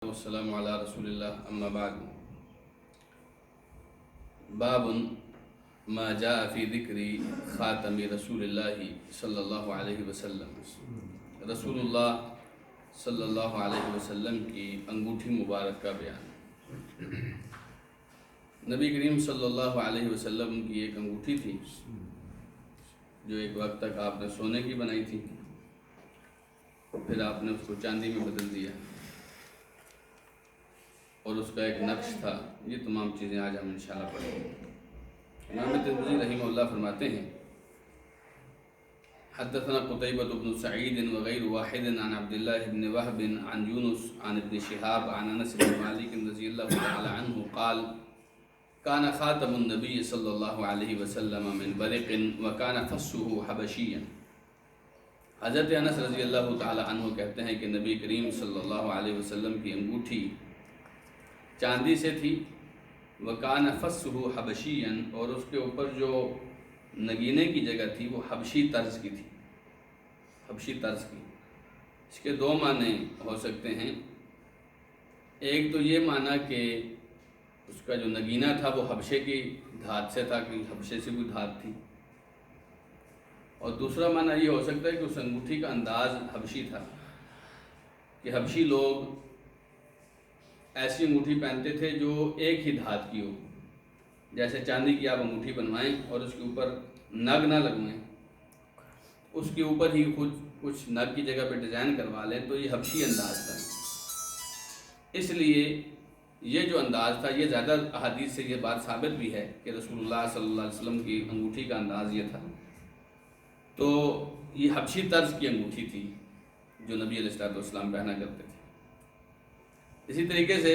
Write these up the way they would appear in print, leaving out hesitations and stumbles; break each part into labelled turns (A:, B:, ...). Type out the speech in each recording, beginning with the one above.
A: والسلام علی رسول اللہ اما بعد باب ما جاء فی ذکر خاتم رسول اللہ صلی اللہ علیہ وسلم، رسول اللہ صلی اللہ علیہ وسلم کی انگوٹھی مبارک کا بیان۔ نبی کریم صلی اللہ علیہ وسلم کی ایک انگوٹھی تھی جو ایک وقت تک آپ نے سونے کی بنائی تھی، پھر آپ نے اس کو چاندی میں بدل دیا اور اس کا ایک نقش تھا۔ یہ تمام چیزیں آج ہم انشاءاللہ پڑھیں گے۔ امام ترمذی رحمہ اللہ فرماتے ہیں حدثنا قتيبة بن سعيد وغير واحد عن عبد الله بن وهب عن يونس عن ابن شهاب عن انس بن مالك رضي الله تعالى عنه قال كان خاتم النبي صلى الله عليه وسلم من برق وكان فصه حبشيا۔ حضرت انس رضی اللہ تعالی عنہ کہتے ہیں کہ نبی کریم صلی اللہ علیہ وسلم کی انگوٹھی چاندی سے تھی، وَكَانَ فَصُّهُ حَبَشِيًّا، اور اس کے اوپر جو نگینے کی جگہ تھی وہ حبشی طرز کی تھی، حبشی طرز کی۔ اس کے دو معنی ہو سکتے ہیں۔ ایک تو یہ معنی کہ اس کا جو نگینہ تھا وہ حبشے کی دھات سے تھا، کہ حبشے سے کوئی دھات تھی، اور دوسرا معنی یہ ہو سکتا ہے کہ اس انگوٹھی کا انداز حبشی تھا، کہ حبشی لوگ ایسی انگوٹھی پہنتے تھے جو ایک ہی دھات کی ہو، جیسے چاندی کی آپ انگوٹھی بنوائیں اور اس کے اوپر نگ نہ لگوائیں، اس کے اوپر ہی کچھ نگ کی جگہ پہ ڈیزائن کروا لیں، تو یہ حبشی انداز تھا۔ اس لیے یہ جو انداز تھا، یہ زیادہ احادیث سے یہ بات ثابت بھی ہے کہ رسول اللہ صلی اللہ علیہ وسلم کی انگوٹھی کا انداز یہ تھا۔ تو یہ حبشی طرز کی انگوٹھی تھی جو نبی علیہ السلام پہنا کرتے تھے۔ اسی طریقے سے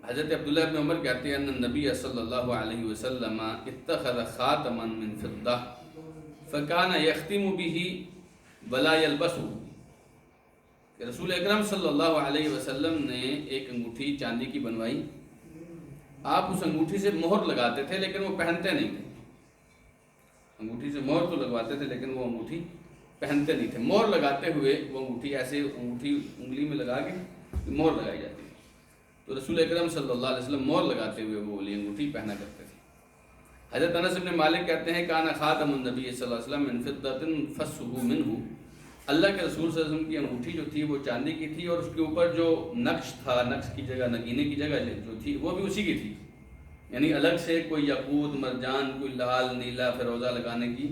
A: حضرت عبداللہ بن عمر کہتے ہیں ان النبی صلی اللہ علیہ وسلم اتخذ خاتما من فضہ فکان یختم به ولا یلبسه، کہ رسول اکرم صلی اللہ علیہ وسلم نے ایک انگوٹھی چاندی کی بنوائی، آپ اس انگوٹھی سے مہر لگاتے تھے لیکن وہ پہنتے نہیں تھے۔ انگوٹھی سے مہر تو لگواتے تھے لیکن وہ انگوٹھی پہنتے نہیں تھے۔ مہر لگاتے ہوئے وہ انگوٹھی ایسے انگلی میں لگا کے مہر لگائی جاتی ہے، تو رسول اکرم صلی اللہ علیہ وسلم مہر لگاتے ہوئے وہ والی انگوٹھی پہنا کرتے تھے۔ حضرت انس بن مالک کہتے ہیں کان خاتم النبی صلی اللہ علیہ وسلم من فضة فصه منه، اللہ کے رسول صلی اللہ علیہ وسلم کی انگوٹھی جو تھی وہ چاندی کی تھی، اور اس کے اوپر جو نقش تھا، نقش کی جگہ نگینے کی جگہ جو تھی وہ بھی اسی کی تھی، یعنی الگ سے کوئی یاقوت مرجان کوئی لال نیلا فیروزہ لگانے کی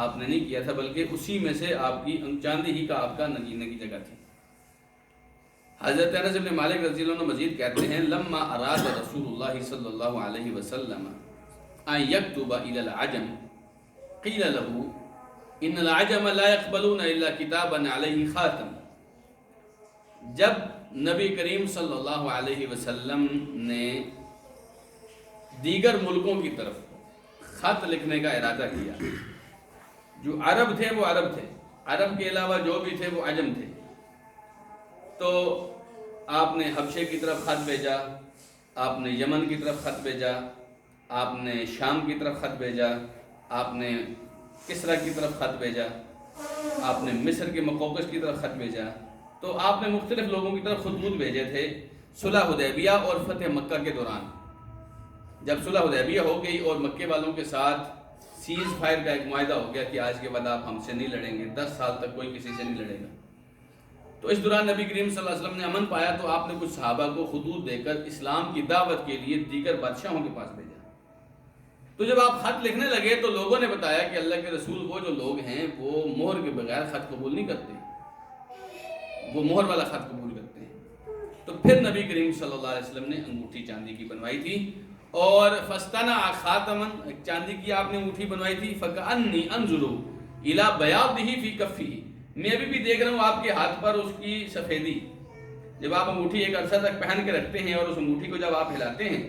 A: آپ نے نہیں کیا تھا، بلکہ اسی میں سے آپ کی چاندی ہی کا آپ کا نگینے کی جگہ تھی۔ حضرت انس بن مالک رضی اللہ عنہ مزید کہتے ہیں لما اراد رسول اللہ صلی اللہ علیہ وسلم ان یکتب الی العجم قیل له ان العجم لا يقبلون الا کتابا علیہ خاتم۔ جب نبی کریم صلی اللہ علیہ وسلم نے دیگر ملکوں کی طرف خط لکھنے کا ارادہ کیا، جو عرب تھے وہ عرب تھے، عرب کے علاوہ جو بھی تھے وہ عجم تھے، تو آپ نے حبشے کی طرف خط بھیجا، آپ نے یمن کی طرف خط بھیجا، آپ نے شام کی طرف خط بھیجا، آپ نے کسرا کی طرف خط بھیجا، آپ نے مصر کے مقوقس کی طرف خط بھیجا، تو آپ نے مختلف لوگوں کی طرف خطوط بھیجے تھے صلح حدیبیہ اور فتح مکہ کے دوران۔ جب صلح حدیبیہ ہو گئی اور مکے والوں کے ساتھ سیز فائر کا ایک معاہدہ ہو گیا کہ آج کے بعد آپ ہم سے نہیں لڑیں گے، 10 سال تک کوئی کسی سے نہیں لڑے گا، تو اس دوران نبی کریم صلی اللہ علیہ وسلم نے امن پایا، تو آپ نے کچھ صحابہ کو خطوط دے کر اسلام کی دعوت کے لیے دیگر بادشاہوں کے پاس بھیجا۔ تو جب آپ خط لکھنے لگے تو لوگوں نے بتایا کہ اللہ کے رسول وہ جو لوگ ہیں وہ مہر کے بغیر خط قبول نہیں کرتے، وہ مہر والا خط قبول کرتے ہیں۔ تو پھر نبی کریم صلی اللہ علیہ وسلم نے انگوٹھی چاندی کی بنوائی تھی، اور فستنا خاتمن، چاندی کی آپ نے انگوٹھی بنوائی تھی، فکأنی انظر الی بیاضہ فی کفہ، میں ابھی بھی دیکھ رہا ہوں آپ کے ہاتھ پر اس کی سفیدی۔ جب آپ انگوٹھی ایک عرصہ تک پہن کے رکھتے ہیں اور اس انگوٹھی کو جب آپ ہلاتے ہیں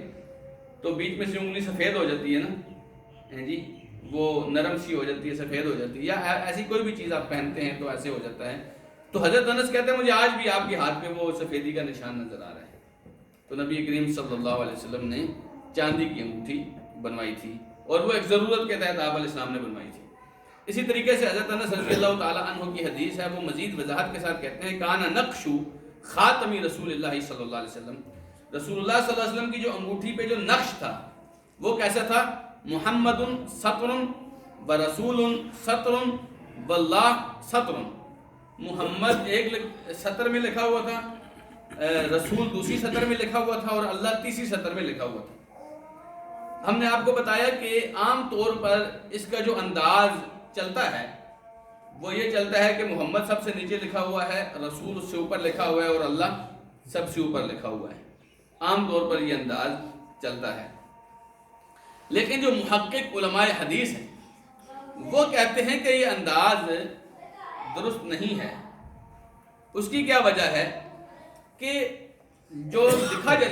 A: تو بیچ میں سے انگلی سفید ہو جاتی ہے نا جی، وہ نرم سی ہو جاتی ہے، سفید ہو جاتی ہے، یا ایسی کوئی بھی چیز آپ پہنتے ہیں تو ایسے ہو جاتا ہے۔ تو حضرت انس کہتے ہیں مجھے آج بھی آپ کے ہاتھ پہ وہ سفیدی کا نشان نظر آ رہا ہے۔ تو نبی کریم صلی اللہ علیہ وسلم نے چاندی کی انگوٹھی بنوائی تھی، اور وہ ایک ضرورت کے تحت آپ علیہ السلام نے بنوائی تھی۔ اسی طریقے سے حضرت انس رضی اللہ تعالیٰ عنہ کی حدیث ہے، وہ مزید وضاحت کے ساتھ کہتے ہیں کانا نقش خاتمی رسول اللہ صلی اللہ علیہ وسلم، رسول اللہ صلی اللہ علیہ وسلم کی جو انگوٹھی پہ جو نقش تھا وہ کیسا تھا؟ محمد سطر و رسول سطر واللہ سطر، محمد ایک سطر میں لکھا ہوا تھا، رسول دوسری سطر میں لکھا ہوا تھا، اور اللہ تیسری سطر میں لکھا ہوا تھا۔ ہم نے آپ کو بتایا کہ عام طور پر اس کا جو انداز چلتا ہے وہ یہ چلتا ہے کہ محمد سب سے نیچے لکھا ہوا ہے، رسول اس سے اوپر لکھا ہوا ہے، اور اللہ سب سے اوپر لکھا ہوا ہے۔ عام طور پر یہ انداز چلتا ہے، لیکن جو محقق علماء حدیث ہیں وہ کہتے ہیں کہ یہ انداز درست نہیں ہے۔ اس کی کیا وجہ ہے کہ جو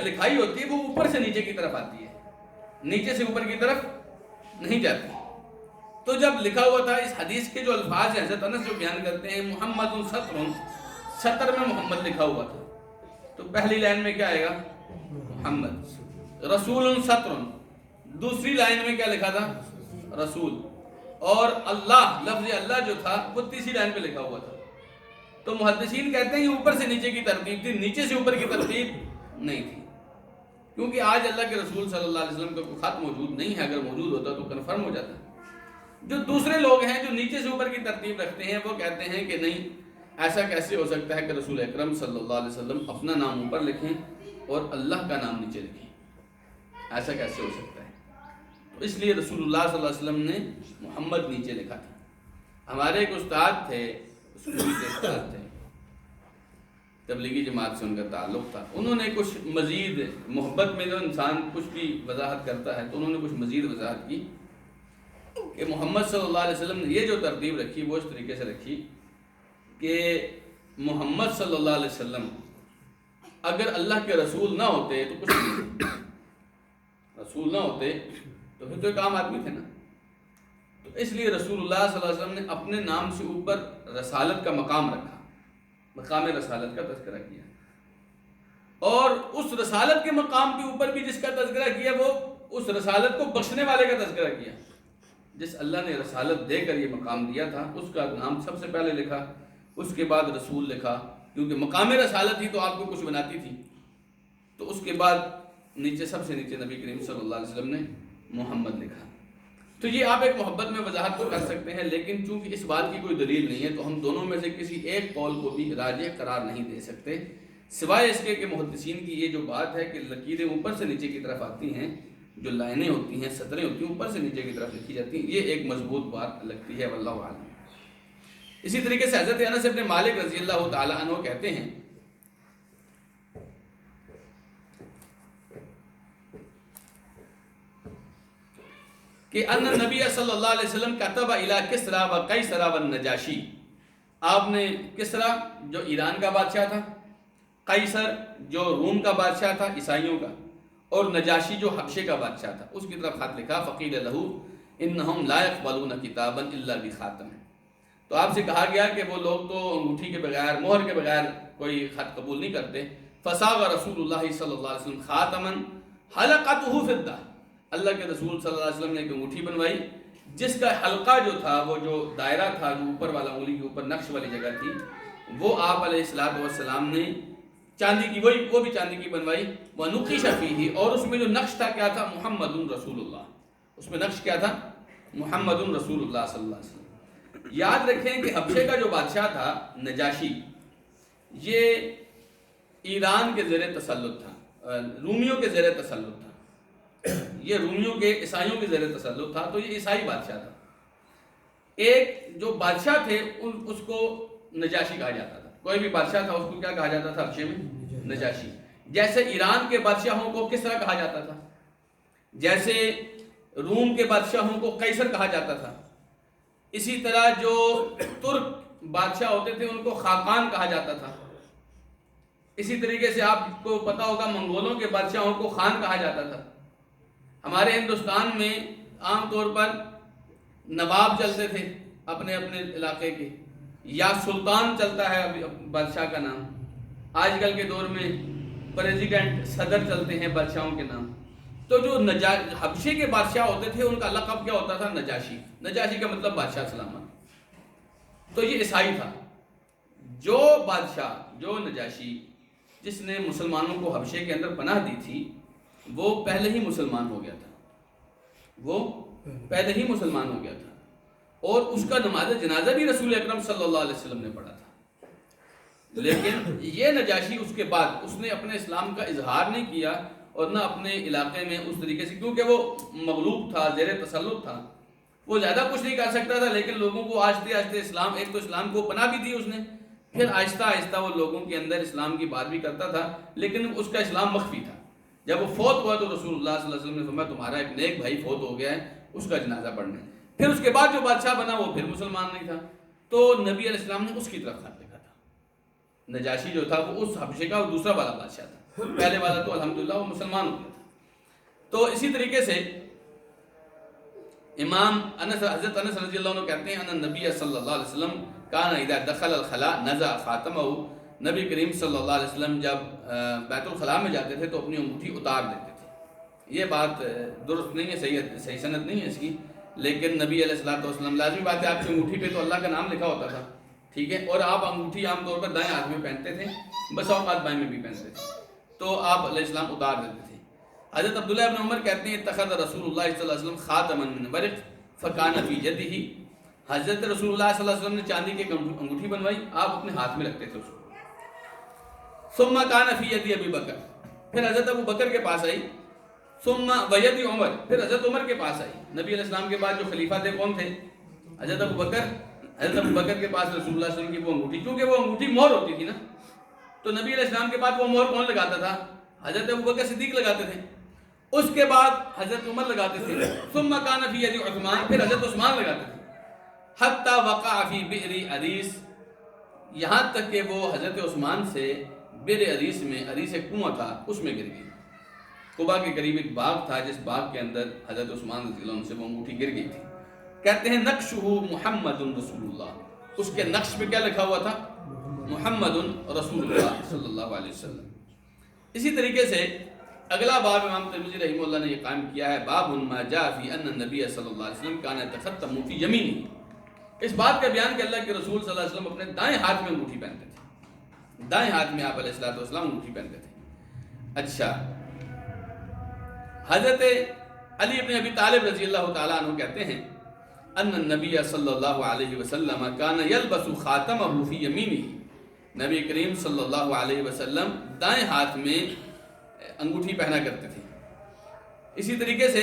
A: لکھائی ہوتی ہے وہ اوپر سے نیچے کی طرف آتی ہے، نیچے سے اوپر کی طرف نہیں جاتی۔ تو جب لکھا ہوا تھا، اس حدیث کے جو الفاظ ہیں حضرت انس جو بیان کرتے ہیں محمد سطر، سطر میں محمد لکھا ہوا تھا، تو پہلی لائن میں کیا آئے گا؟ محمد۔ رسول سطر، دوسری لائن میں کیا لکھا تھا؟ رسول۔ اور اللہ، لفظ اللہ جو تھا وہ تیسری لائن پہ لکھا ہوا تھا۔ تو محدثین کہتے ہیں یہ اوپر سے نیچے کی ترتیب تھی، نیچے سے اوپر کی ترتیب نہیں تھی، کیونکہ آج اللہ کے رسول صلی اللہ علیہ وسلم کا کوئی خط موجود نہیں ہے، اگر موجود ہوتا تو کنفرم ہو جاتا۔ جو دوسرے لوگ ہیں جو نیچے سے اوپر کی ترتیب رکھتے ہیں وہ کہتے ہیں کہ نہیں، ایسا کیسے ہو سکتا ہے کہ رسول اکرم صلی اللہ علیہ وسلم اپنا نام اوپر لکھیں اور اللہ کا نام نیچے لکھیں، ایسا کیسے ہو سکتا ہے؟ تو اس لیے رسول اللہ صلی اللہ علیہ وسلم نے محمد نیچے لکھا تھا۔ ہمارے ایک استاد تھے، اسکول کے استاد تھے، تبلیغی جماعت سے ان کا تعلق تھا، انہوں نے کچھ مزید، محبت میں جو انسان کچھ بھی وضاحت کرتا ہے تو انہوں نے کچھ مزید وضاحت کی کہ محمد صلی اللہ علیہ وسلم نے یہ جو ترتیب رکھی وہ اس طریقے سے رکھی کہ محمد صلی اللہ علیہ وسلم اگر اللہ کے رسول نہ ہوتے تو کچھ نہیں، رسول نہ ہوتے تو پھر تو ایک عام آدمی تھے نا۔ تو اس لیے رسول اللہ صلی اللہ علیہ وسلم نے اپنے نام سے اوپر رسالت کا مقام رکھا، مقام رسالت کا تذکرہ کیا، اور اس رسالت کے مقام کے اوپر بھی جس کا تذکرہ کیا وہ اس رسالت کو بخشنے والے کا تذکرہ کیا۔ جس اللہ نے رسالت دے کر یہ مقام دیا تھا اس کا نام سب سے پہلے لکھا، اس کے بعد رسول لکھا، کیونکہ مقام رسالت ہی تو آپ کو کچھ بناتی تھی۔ تو اس کے بعد نیچے سب سے نیچے نبی کریم صلی اللہ علیہ وسلم نے محمد لکھا۔ تو یہ آپ ایک محبت میں وضاحت تو کر سکتے ہیں، لیکن چونکہ اس بات کی کوئی دلیل نہیں ہے تو ہم دونوں میں سے کسی ایک قول کو بھی راجح قرار نہیں دے سکتے، سوائے اس کے کہ محدثین کی یہ جو بات ہے کہ لکیریں اوپر سے نیچے کی طرف آتی ہیں، جو لائنیں ہوتی ہیں، سطریں ہوتی ہیں، اوپر سے نیچے کی طرف لکھی جاتی ہیں، یہ ایک مضبوط بات لگتی ہے، واللہ اعلم۔ اسی طریقے سے حضرت انس بن مالک رضی اللہ تعالی عنہ کہتے ہیں کہ ان نبی صلی اللہ علیہ وسلم کتب الی کسری و قیصر و النجاشی، آپ نے کسری جو ایران کا بادشاہ تھا، قیصر جو روم کا بادشاہ تھا عیسائیوں کا، اور نجاشی جو حبشے کا بادشاہ تھا، اس کی طرف خط لکھا، فقیل لہ انہم لا یقبلون کتابا الا بخاتم، تو آپ سے کہا گیا کہ وہ لوگ تو انگوٹھی کے بغیر، مہر کے بغیر کوئی خط قبول نہیں کرتے۔ فصاغ رسول اللہ صلی اللہ علیہ وسلم خاتما حلقتہ فضہ، اللہ کے رسول صلی اللہ علیہ وسلم نے ایک انگوٹھی بنوائی جس کا حلقہ جو تھا، وہ جو دائرہ تھا، جو اوپر والا انگلی کے اوپر نقش والی جگہ تھی، وہ آپ علیہ السلام نے چاندی کی، وہ بھی چاندی کی بنوائی، وَنُقِشَ فِيهِ، اور اس میں جو نقش تھا کیا تھا؟ محمد رسول اللہ، اس میں نقش کیا تھا؟ محمد رسول اللہ صلی اللہ علیہ وسلم۔ یاد رکھیں کہ حبشے کا جو بادشاہ تھا نجاشی، یہ ایران کے زیر تسلط تھا، رومیوں کے زیر تسلط تھا، یہ رومیوں کے، عیسائیوں کے زیر تسلط تھا، تو یہ عیسائی بادشاہ تھا۔ ایک جو بادشاہ تھے اس کو نجاشی کہا جاتا تھا، کوئی بھی بادشاہ تھا اس کو کیا کہا جاتا تھا حبشے میں؟ نجاشی۔ جیسے ایران کے بادشاہوں کو کس طرح کہا جاتا تھا، جیسے روم کے بادشاہوں کو قیصر کہا جاتا تھا، اسی طرح جو ترک بادشاہ ہوتے تھے ان کو خاقان کہا جاتا تھا، اسی طریقے سے آپ کو پتا ہوگا منگولوں کے بادشاہوں کو خان کہا جاتا تھا۔ ہمارے ہندوستان میں عام طور پر نواب چلتے تھے اپنے اپنے علاقے کے، یا سلطان چلتا ہے بادشاہ کا نام، آج کل کے دور میں پریزیڈنٹ، صدر چلتے ہیں بادشاہوں کے نام۔ تو جو حبشے کے بادشاہ ہوتے تھے ان کا لقب کیا ہوتا تھا؟ نجاشی۔ نجاشی کا مطلب بادشاہ سلامت۔ تو یہ عیسائی تھا، جو بادشاہ، جو نجاشی جس نے مسلمانوں کو حبشے کے اندر پناہ دی تھی وہ پہلے ہی مسلمان ہو گیا تھا، وہ پہلے ہی مسلمان ہو گیا تھا، اور اس کا نماز جنازہ بھی رسول اکرم صلی اللہ علیہ وسلم نے پڑھا تھا۔ لیکن یہ نجاشی اس کے بعد اس نے اپنے اسلام کا اظہار نہیں کیا اور نہ اپنے علاقے میں اس طریقے سے، کیونکہ وہ مغلوب تھا، زیر تسلط تھا، وہ زیادہ کچھ نہیں کر سکتا تھا، لیکن لوگوں کو آہستہ آہستہ اسلام، ایک تو اسلام کو پناہ بھی دی اس نے، پھر آہستہ آہستہ وہ لوگوں کے اندر اسلام کی بات بھی کرتا تھا، لیکن اس کا اسلام مخفی تھا۔ جب وہ فوت ہوا تو رسول اللہ صلی اللہ علیہ وسلم نے فرمایا تمہارا ایک نیک بھائی فوت ہو گیا ہے، اس کا جنازہ پڑھنا ہے۔ پھر اس کے بعد جو بادشاہ بنا وہ پھر مسلمان نہیں تھا، تو نبی علیہ السلام نے اس کی طرف خط لکھا تھا۔ نجاشی جو تھا وہ اس حبشے کا وہ دوسرا والا بادشاہ تھا، پہلے والا تو الحمدللہ وہ مسلمان ہو گیا تھا۔ تو اسی طریقے سے امام حضرت انس رضی اللہ عنہ کہتے ہیں ان نبی صلی اللہ علیہ وسلم کان اذا دخل الخلاء نزع خاتمہ، نبی کریم صلی اللہ علیہ وسلم جب بیت الخلاء میں جاتے تھے تو اپنی انگوٹھی اتار دیتے تھے۔ یہ بات درست نہیں ہے، صحیح سند نہیں ہے اس کی، لیکن نبی علیہ الصلوۃ والسلام، لازمی بات ہے آپ کی انگوٹھی پہ تو اللہ کا نام لکھا ہوتا تھا، ٹھیک ہے، اور آپ انگوٹھی عام طور پر دائیں ہاتھ میں پہنتے تھے، بس اوقات بائیں میں بھی پہنتے تھے، تو آپ علیہ السلام اتار دیتے تھے۔ حضرت عبداللہ ابن عمر کہتے ہیں اتخذ رسول اللہ صلی اللہ علیہ وسلم خاتما من ورق فکان فی یدہ، حضرت رسول اللہ صلی اللہ علیہ وسلم نے چاندی کی انگوٹھی بنوائی، آپ اپنے ہاتھ میں رکھتے تھے اس کو۔ ثم کان فی ید ابی بکر، پھر حضرت ابو بکر کے پاس آئی، ثم وید عمر، پھر حضرت عمر کے پاس آئی۔ نبی علیہ السلام کے بعد جو خلیفہ تھے کون تھے؟ حضرت ابو بکر۔ حضرت ابو بکر کے پاس رسول اللہ صلی اللہ علیہ وسلم کی وہ انگوٹھی، کیونکہ وہ انگوٹھی مہر ہوتی تھی نا، تو نبی علیہ السلام کے بعد وہ مہر کون لگاتا تھا؟ حضرت ابو بکر صدیق لگاتے تھے، اس کے بعد حضرت عمر لگاتے تھے، ثم کان فی ید عثمان، پھر حضرت عثمان لگاتے تھے، حتی وقع فی بئر عریس، یہاں تک کہ وہ حضرت عثمان سے بئر عریس میں، عریس ایک کنواں تھا اس میں گر گئی۔ قباء کے قریب ایک باغ تھا جس باغ کے اندر حضرت عثمان رضی اللہ عنہ سے وہ انگوٹھی گر گئی تھی۔ کہتے ہیں نقشہ محمد رسول اللہ، اس کے نقش پہ کیا لکھا ہوا تھا؟ محمد رسول اللہ صلی اللہ علیہ وسلم۔ اسی طریقے سے اگلا باب امام ترمذی رحمہ اللہ نے یہ قائم کیا ہے، باب ما جاء فی ان النبی صلی اللہ علیہ وسلم کان یتختم فی یمینہ، اس بات کا بیان کہ اللہ کے رسول صلی اللہ علیہ وسلم اپنے دائیں ہاتھ میں انگوٹھی پہنتے تھے، دائیں ہاتھ میں آپ علیہ الصلوۃ والسلام انگوٹھی پہنتے تھے۔ اچھا، حضرت علی بن ابی طالب رضی اللہ تعالیٰ عنہ کہتے ہیں ان النبی صلی اللہ علیہ وسلم کان یلبس خاتمہ فی یمینہ، نبی کریم صلی اللہ علیہ وسلم دائیں ہاتھ میں انگوٹھی پہنا کرتے تھے۔ اسی طریقے سے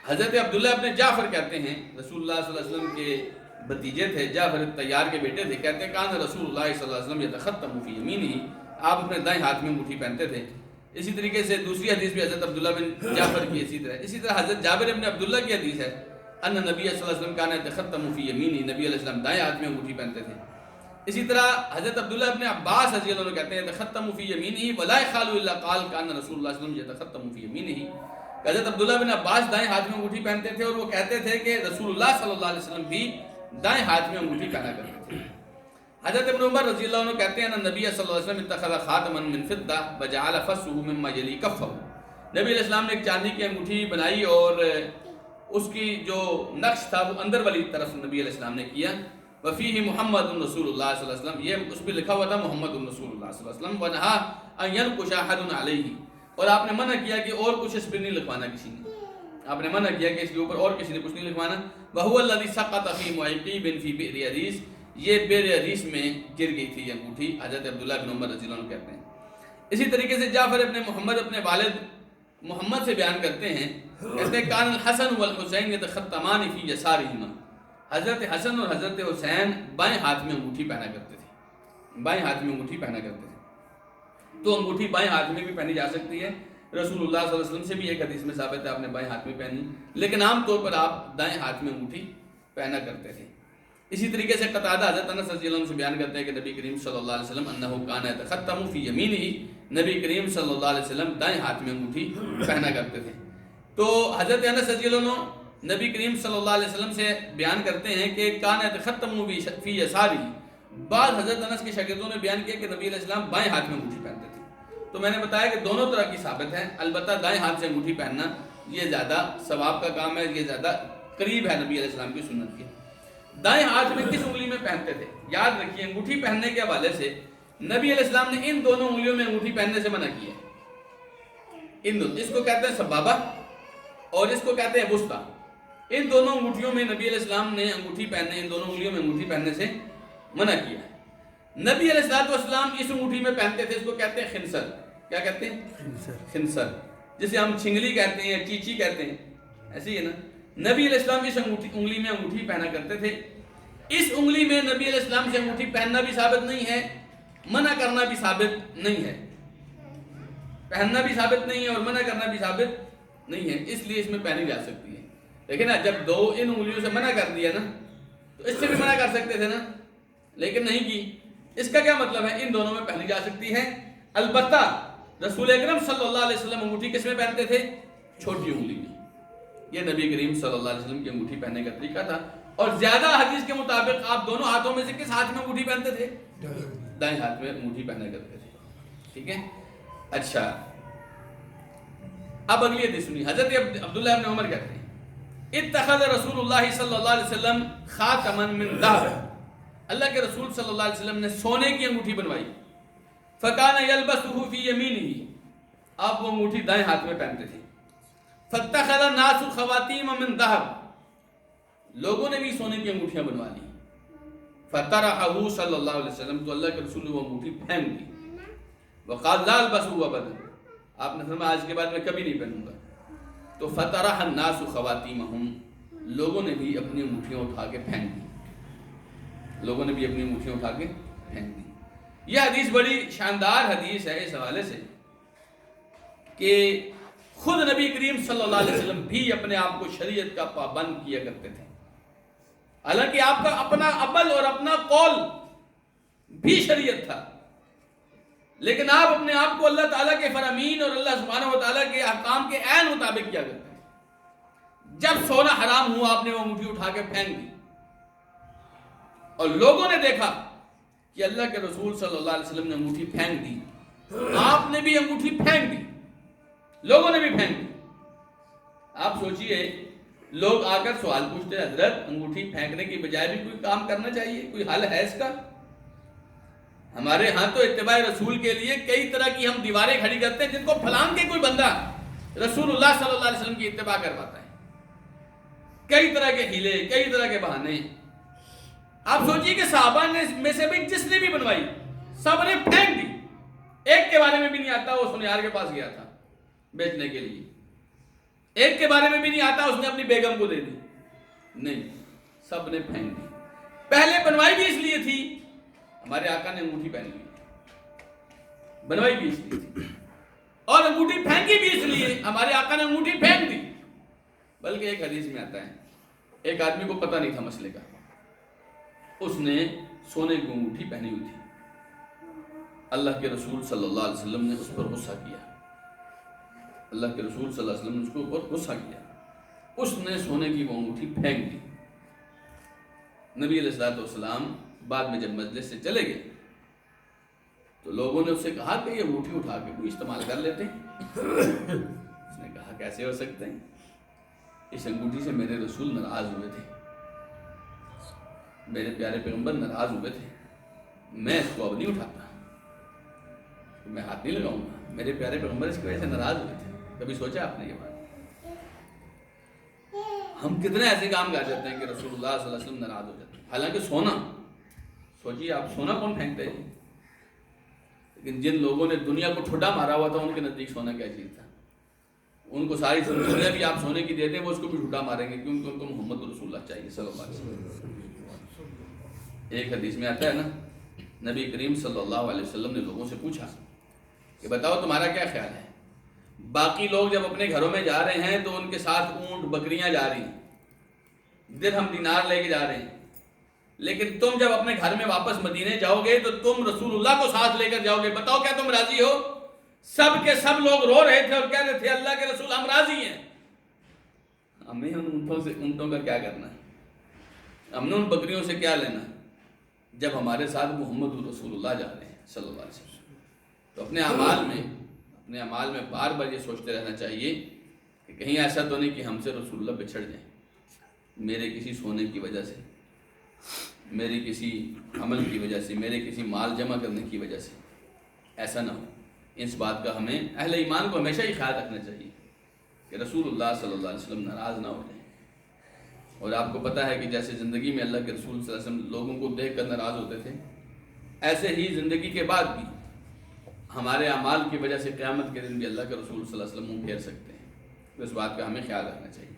A: حضرت عبداللہ ابن جعفر کہتے ہیں، رسول اللہ صلی اللہ علیہ وسلم کے بھتیجے تھے، جعفر الطیار کے بیٹے تھے، کہتے ہیں کان رسول اللہ صلی اللہ علیہ وسلم یتختم فی یمینہ، آپ اپنے دائیں ہاتھ میں انگوٹھی پہنتے تھے۔ اسی طریقے سے دوسری حدیث بھی حضرت عبداللہ بن جعفر کی اسی طرح حضرت جابر بن عبداللہ کی حدیث ہے ان نبی صلی اللہ علیہ وسلم کان یتختم فی یمینہ، نبی علیہ السلام دائیں ہاتھ میں انگوٹھی پہنتے تھے۔ اسی طرح حضرت عبداللہ ابن عباس رضی اللہ عنہ کہتے ہیں یتختم فی یمینہ ولا یخال الا قال کان رسول اللہ صلی اللہ علیہ وسلم یتختم فی یمینہ، حضرت عبداللہ بن عباس دائیں ہاتھ میں انگوٹھی پہنتے تھے اور وہ کہتے تھے کہ رسول اللہ صلی اللہ علیہ وسلم بھی دائیں ہاتھ میں انگوٹھی پہنا کرتے تھے۔ حضرت ابن عمر رضی اللہ عنہ کہتے ہیں ان نبی صلی اللہ علیہ وسلم اتخذ خاتما من فضہ وجعل فصه مما یلی کفہ، نبی علیہ السلام نے ایک چاندی کی انگوٹھی بنائی اور اس کی جو نقش تھا وہ اندر والی طرف نبی علیہ السلام نے کیا، وفیہ محمد رسول اللہ صلی اللہ علیہ وسلم، یہ اس پہ لکھا ہوا تھا محمد رسول اللہ صلی اللہ علیہ وسلم، ونہا ان ینقش احد علیہ، اور آپ نے منع کیا کہ اور کچھ اس پہ نہیں لکھوانا کسی نے، آپ نے منع کیا کہ اس کے اوپر اور کسی نے کچھ نہیں لکھوانا۔ وہو الذی سقط فی معیقیب فی بئر عریس، یہ بئر عریس میں گر گئی تھی یہ انگوٹھی، حضرت عبداللہ بن عمر رضی اللہ عنہ کہتے ہیں۔ اسی طریقے سے جعفر ابن محمد اپنے والد محمد سے بیان کرتے ہیں، کہتے ہیں کان الحسن والحسین یتختمان فی یسارہما، حضرت حسن اور حضرت حسین بائیں ہاتھ میں انگوٹھی پہنا کرتے تھے، بائیں ہاتھ میں انگوٹھی پہنا کرتے تھے۔ تو انگوٹھی بائیں ہاتھ میں بھی پہنی جا سکتی ہے، رسول اللہ صلی اللہ علیہ وسلم سے بھی ایک حدیث میں ثابت ہے آپ نے بائیں ہاتھ میں پہنی، لیکن عام طور پر آپ دائیں ہاتھ میں انگوٹھی پہنا کرتے تھے۔ اسی طریقے سے قتادہ حضرت انس رضی اللہ عنہ سے بیان کرتے ہیں کہ نبی کریم صلی اللہ علیہ وسلم انہ کان یتختم فی یمینہ، نبی کریم صلی اللہ علیہ وسلم دائیں ہاتھ میں انگوٹھی پہنا کرتے تھے۔ تو حضرت انس رضی اللہ عنہ نبی کریم صلی اللہ علیہ وسلم سے بیان کرتے ہیں کہ کان یتختم فی یسارہ، بعض حضرت انس کے شاگردوں نے بیان کیا کہ نبی علیہ السلام بائیں ہاتھ میں انگوٹھی پہنتے تھے۔ تو میں نے بتایا کہ دونوں طرح کی ثابت ہے، البتہ دائیں ہاتھ سے انگوٹھی پہننا یہ زیادہ ثواب کا کام ہے، یہ زیادہ قریب ہے نبی علیہ السلام کی سنت کے۔ دائیں ہاتھ میں کس انگلی میں پہنتے تھے؟ یاد رکھیے انگوٹھی پہننے کے حوالے سے نبی علیہ السلام نے ان دونوں انگلیوں میں انگوٹھی پہننے سے منع کیا ہے۔ اس کو کہتے ہیں سبابہ اور اس کو کہتے ہیں وسطیٰ۔ ان دونوں انگوٹھیوں میں نبی علیہ السلام نے انگوٹھی پہننے، ان دونوں انگلیوں میں انگوٹھی پہننے سے منع کیا ہے۔ نبی علیہ السلام اس انگوٹھی میں پہنتے تھے، اس کو کہتے ہیں خنصر۔ کیا کہتے ہیں؟ خنصر، جسے ہم چھنگلی کہتے ہیں یا چیچی کہتے ہیں، ایسی ہے نا۔ نبی علیہ السلام اس انگلی میں انگوٹھی پہنا کرتے تھے۔ اس انگلی میں نبی علیہ السلام سے انگوٹھی پہننا بھی ثابت نہیں ہے، منع کرنا بھی ثابت نہیں ہے۔ پہننا بھی ثابت نہیں ہے اور منع کرنا بھی ثابت نہیں ہے، اس لیے اس میں پہنی جا سکتی ہے۔ لیکن نا جب دو ان انگلیوں سے منع کر دیا نا تو اس سے بھی منع کر سکتے تھے نا، لیکن نہیں کی۔ اس کا کیا مطلب ہے؟ ان دونوں میں پہنی جا سکتی ہے۔ البتہ رسول اکرم صلی اللہ علیہ وسلم انگوٹھی کس میں پہنتے تھے؟ چھوٹی انگلی میں۔ یہ نبی کریم صلی اللہ علیہ وسلم کی انگوٹھی پہننے کا طریقہ تھا۔ اور زیادہ حدیث کے مطابق آپ دونوں ہاتھوں میں سے کس ہاتھ میں انگوٹھی پہنتے تھے؟ دائیں ہاتھ میں انگوٹھی پہنا کرتے تھے، ٹھیک ہے۔ اچھا، اب اگلی حدیث سنیے۔ حضرت عبداللہ بن عمر کہتے ہیں اتخذ رسول اللہ صلی اللہ علیہ وسلم خاتما من ذهب، اللہ کے رسول صلی اللہ علیہ وسلم نے سونے کی انگوٹھی بنوائی۔ فکان یلبسہ فی یمینہ، آپ وہ انگوٹھی دائیں ہاتھ میں پہنتے تھے۔ فاتخذ الناس خواتیم من ذهب، لوگوں نے بھی سونے کی انگوٹھیاں بنوا لی۔ فطرحہ صلی اللہ علیہ وسلم، تو اللہ کے رسول نے وہ انگوٹھی پھینک دی۔ وقال لا البسہ ابدا، آپ نے فرمایا آج کے بعد میں کبھی نہیں پہنوں گا۔ تو فطرح الناس خواتیمہم، لوگوں نے بھی اپنی انگوٹھیاں اٹھا کے پھینک دی، لوگوں نے بھی اپنی انگوٹھیاں اٹھا کے پھینک دی۔ یہ حدیث بڑی شاندار حدیث ہے اس حوالے سے کہ خود نبی کریم صلی اللہ علیہ وسلم بھی اپنے آپ کو شریعت کا پابند کیا کرتے تھے، حالانکہ آپ کا اپنا عمل اور اپنا قول بھی شریعت تھا، لیکن آپ اپنے آپ کو اللہ تعالیٰ کے فرامین اور اللہ سبحانہ و تعالیٰ کے احکام کے عین مطابق کیا کرتے ہیں۔ جب سونا حرام ہوا آپ نے وہ انگوٹھی اٹھا کے پھینک دی، اور لوگوں نے دیکھا کہ اللہ کے رسول صلی اللہ علیہ وسلم نے انگوٹھی پھینک دی، آپ نے بھی انگوٹھی پھینک دی، لوگوں نے بھی پھینک دی۔ آپ سوچئے لوگ آ کر سوال پوچھتے ہیں حضرت انگوٹھی پھینکنے کی بجائے بھی کوئی کام کرنا چاہیے، کوئی حل ہے اس کا؟ ہمارے ہاں تو اتباع رسول کے لیے کئی طرح کی ہم دیواریں کھڑی کرتے ہیں جن کو پھلان کے کوئی بندہ رسول اللہ صلی اللہ علیہ وسلم کی اتباع کرواتا ہے، کئی طرح کے ہیلے، کئی طرح کے بہانے۔ آپ سوچئے کہ صحابہ میں سے بھی جس نے بھی بنوائی سب نے پھینک دی، ایک کے بارے میں بھی نہیں آتا وہ سنیار کے پاس گیا تھا بیچنے کے لیے، ایک کے بارے میں بھی نہیں آتا اس نے اپنی بیگم کو دے دی، نہیں، سب نے پھینک دی۔ پہلے بنوائی بھی اس لیے تھی، ہمارے آقا نے انگوٹھی پہنی ہوئی، بنوائی بھی اس لیے تھی، اور انگوٹھی پھینکی بھی اس لیے، ہمارے آقا نے انگوٹھی پھینک دی۔ بلکہ ایک حدیث میں آتا ہے ایک آدمی کو پتہ نہیں تھا مسئلے کا، اس نے سونے کی انگوٹھی پہنی ہوئی تھی، اللہ کے رسول صلی اللہ علیہ وسلم نے اس پر غصہ کیا، اللہ کے رسول صلی اللہ علیہ وسلم نے اس کو اوپر غصہ کیا، اس نے سونے کی وہ انگوٹھی پھینک دی۔ نبی علیہ السلام بعد میں جب مجلس سے چلے گئے تو لوگوں نے اس سے کہا کہ یہ انگوٹھی اٹھا کے کوئی استعمال کر لیتے ہیں۔ اس نے کہا کیسے ہو سکتے ہیں، اس انگوٹھی سے میرے رسول ناراض ہوئے تھے، میرے پیارے پیغمبر ناراض ہوئے تھے، میں اس کو اب نہیں اٹھاتا، میں ہاتھ نہیں لگاؤں گا، میرے پیارے پیغمبر اس کی وجہ سے ناراض ہوئے تھے۔ کبھی سوچا آپ نے یہ بات؟ ہم کتنے ایسے کام کر جاتے ہیں کہ رسول اللہ صلی اللہ علیہ وسلم ناراض ہو جاتے ہیں، حالانکہ سونا، سوچیے آپ سونا کون پھینکتے ہیں؟ لیکن جن لوگوں نے دنیا کو ٹھڈا مارا ہوا تھا ان کے نزدیک سونا کیا چیز تھا، ان کو ساری دنیا بھی آپ سونے کی دے دیں وہ اس کو بھی ٹھڈا ماریں گے، کیونکہ ان کو محمد رسول اللہ چاہیے صلی اللہ علیہ وسلم۔ ایک حدیث میں آتا ہے نا، نبی کریم صلی اللہ علیہ وسلم نے لوگوں سے پوچھا کہ بتاؤ تمہارا کیا خیال ہے، باقی لوگ جب اپنے گھروں میں جا رہے ہیں تو ان کے ساتھ اونٹ بکریاں جا رہی ہیں، درہم دینار لے کے جا رہے ہیں، لیکن تم جب اپنے گھر میں واپس مدینے جاؤ گے تو تم رسول اللہ کو ساتھ لے کر جاؤ گے، بتاؤ کیا تم راضی ہو؟ سب کے سب لوگ رو رہے تھے اور کہہ رہے تھے اللہ کے رسول ہم راضی ہیں۔ ہمیں ان اونٹوں کا کیا کرنا ہے، ہم نے ان بکریوں سے کیا لینا جب ہمارے ساتھ محمد رسول اللہ جا رہے ہیں صلی اللہ علیہ وسلم۔ تو اپنے اعمال میں بار بار یہ سوچتے رہنا چاہیے کہ کہیں ایسا تو نہیں کہ ہم سے رسول اللہ بچھڑ جائیں میرے کسی سونے کی وجہ سے، میری کسی عمل کی وجہ سے، میرے کسی مال جمع کرنے کی وجہ سے ایسا نہ ہو۔ اس بات کا ہمیں اہل ایمان کو ہمیشہ ہی خیال رکھنا چاہیے کہ رسول اللہ صلی اللہ علیہ وسلم ناراض نہ ہو جائیں۔ اور آپ کو پتہ ہے کہ جیسے زندگی میں اللہ کے رسول صلی اللہ علیہ وسلم لوگوں کو دیکھ کر ناراض ہوتے تھے، ایسے ہی زندگی کے بعد بھی ہمارے اعمال کی وجہ سے قیامت کے دن بھی اللہ کے رسول صلی اللہ علیہ وسلم منہ پھیر سکتے ہیں، تو اس بات کا ہمیں خیال رکھنا چاہیے۔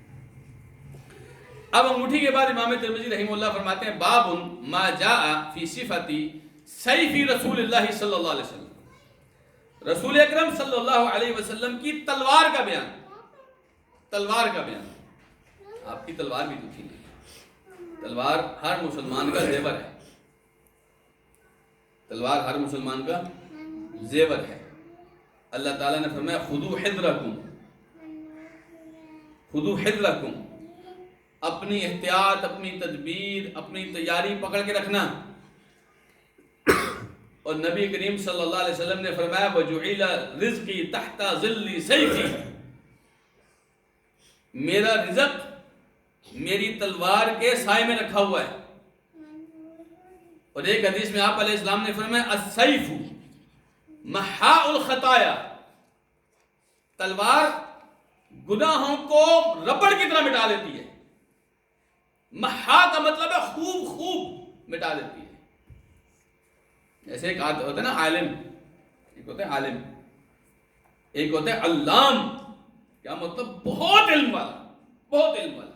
A: اب انگوٹھی کے بعد امام ترمذی رحمہ اللہ فرماتے ہیں باب ما جاء فی صفت سیف رسول اللہ صلی اللہ علیہ وسلم، رسول اکرم صلی اللہ علیہ وسلم کی تلوار کا بیان۔ تلوار کا بیان، آپ کی تلوار بھی تو تھی، تلوار ہر مسلمان کا زیور ہے، تلوار ہر مسلمان کا زیور ہے۔ اللہ تعالیٰ نے فرمایا خذوا حذرکم، خذوا حذرکم، اپنی احتیاط، اپنی تدبیر، اپنی تیاری پکڑ کے رکھنا۔ اور نبی کریم صلی اللہ علیہ وسلم نے فرمایا وَجُعِلَ رِزْقِي تَحْتَ ظِلِّ سَيْفِي، میرا رزق میری تلوار کے سائے میں رکھا ہوا ہے۔ اور ایک حدیث میں آپ علیہ السلام نے فرمایا السیف محاء الخطایا، تلوار گناہوں کو ربڑ کی طرح مٹا دیتی ہے۔ محا کا مطلب ہے خوب خوب مٹا دیتی ہے۔ جیسے ایک ہوتا ہے نا عالم، ایک ہوتا ہے عالم، ایک ہوتا ہے علام، کیا مطلب بہت علم والا، بہت علم والا۔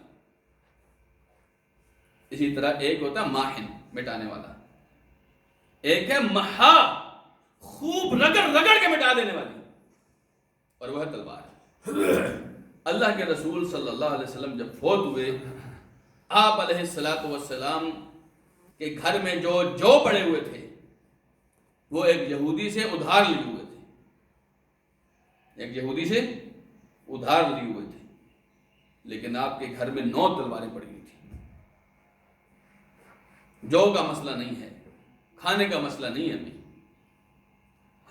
A: اسی طرح ایک ہوتا ہے ماہن، مٹانے والا، ایک ہے محا، خوب رگڑ رگڑ کے مٹا دینے والی، اور وہ ہے تلوار۔ اللہ کے رسول صلی اللہ علیہ وسلم جب فوت ہوئے، آپ علیہ السلام کے گھر میں جو پڑے ہوئے تھے وہ ایک یہودی سے ادھار لیے ہوئے تھے، ایک یہودی سے ادھار لیے ہوئے تھے، لیکن آپ کے گھر میں 9 تلواریں پڑی ہوئی تھیں۔ جو کا مسئلہ نہیں ہے، کھانے کا مسئلہ نہیں ہے،